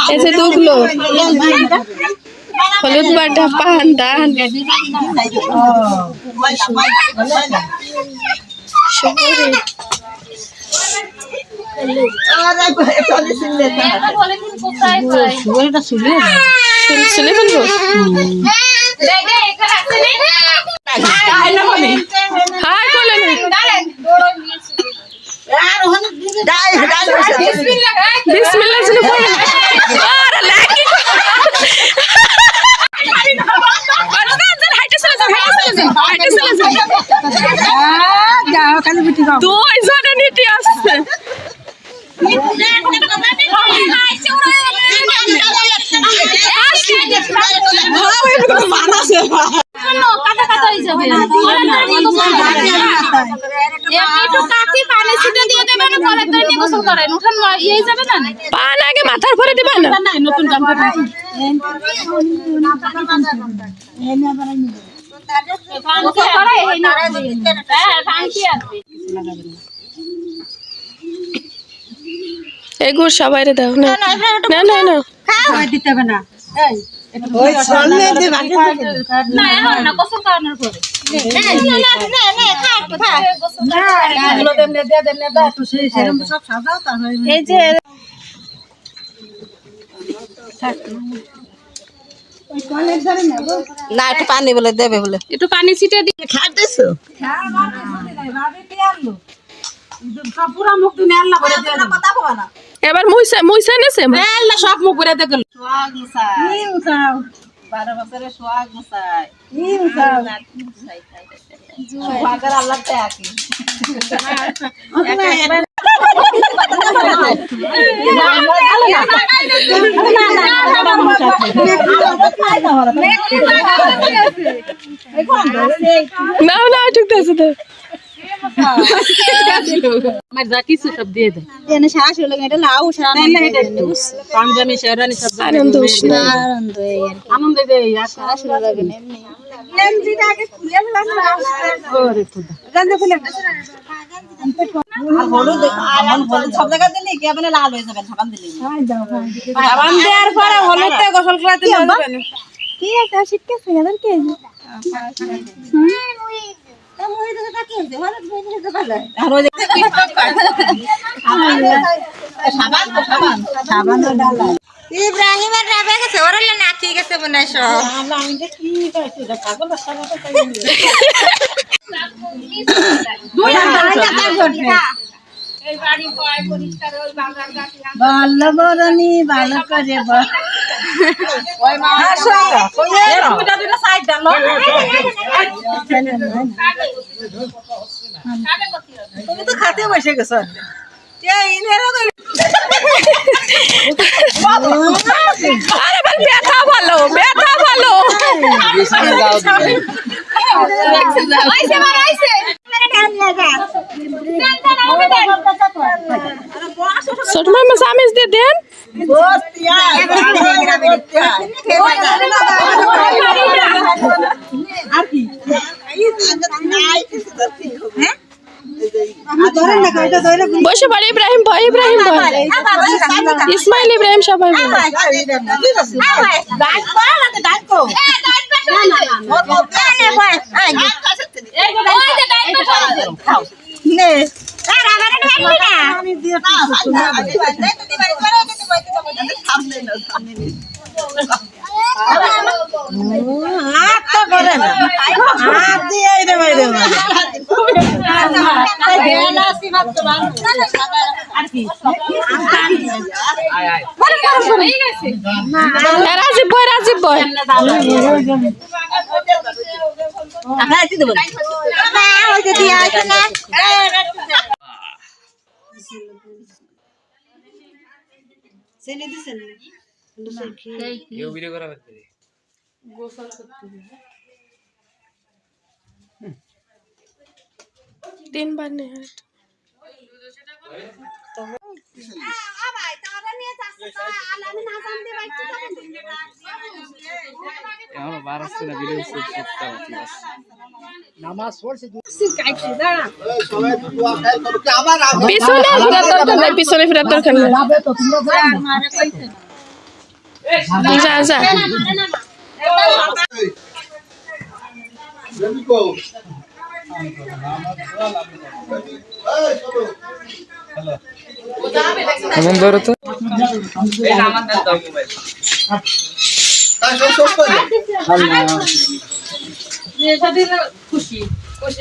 এই যে দুগুলো হলুদ বাটা পান দান শুনে বলবো হাই বলেন বিসমিল্লাহ শুনে পড়েন আরে লাগি দুই জনে নিতে আসছে পান আগে মাথার ভরে দিবা না নতুন এগুলো সবাই দাও না না না না দিতে হবে না ওই সামনে যে বাকি না এখন না গোসল করানোর পরে না খা না এগুলো দেমনে দে তো সেই সেরকম সব সাজাও তারপর এই যে ওই কোণের ধারে না একটু পানি বলে দেবে বলে একটু পানি ছিটে দিয়ে খাইতেছো হ্যাঁ ভাবি আনলো সব পুরো মুখ তুমি আল্লাহ করে দিয়ে কথা বলা না এবার মুইসা নেছে আল্লাহ সব মুখ করে দে গেল সোয়াগ মুসাই ই উঠাও 12 বছরের সোয়াগ মুসাই ই উঠাও সোয়াগের আল্লাহ তে আকি না না ঠিক আছে তো আমার যা কিছু সব দিয়ে দেয় এনে শ্বাস হলো এটা লাউ শ্বাস না এটা পাঞ্জাবি শেরওয়ানি সব আনন্দ উষ্ণা আনন্দ এই আর আনন্দ দেই আর শ্বাস লাগে এমনি এমনি আগে খুলে ফেলাস ওরে খুদা গান্ধে খুলে আর হলুদ সব জায়গা দিলি কি আপনি লাল হয়ে যাবেন সাবান দিলি সাবান দেওয়ার পরে হলুদতে গোসল করাতে হবে কি একটা শিখতেছে এদের কি ইব্রাহিমের রাবে গেছে ওরা নাচি গেছে মনে হয় সব ভালো বরণী ভালো করে তুমি তো খাতে বসে গেছো ব্যথা ভালো ব্যথা ভালো ছোট মামা সামিজ দিয়ে দেন বসে পড়ে ইব্রাহিম ভাই ইব্রাহিম ভাই ইসমাইল ইব্রাহিম সবাই রাজীব ভাই রাজীব ভাই तीन बार नहीं है পিছনে ফেরার দরকার নাই, পিছনে ফেরার দরকার নাই। যা যা এমন ধরো তো খুশি খুশি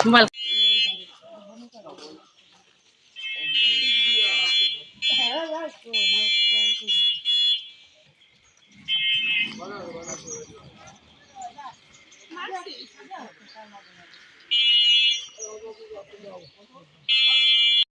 মোবাইল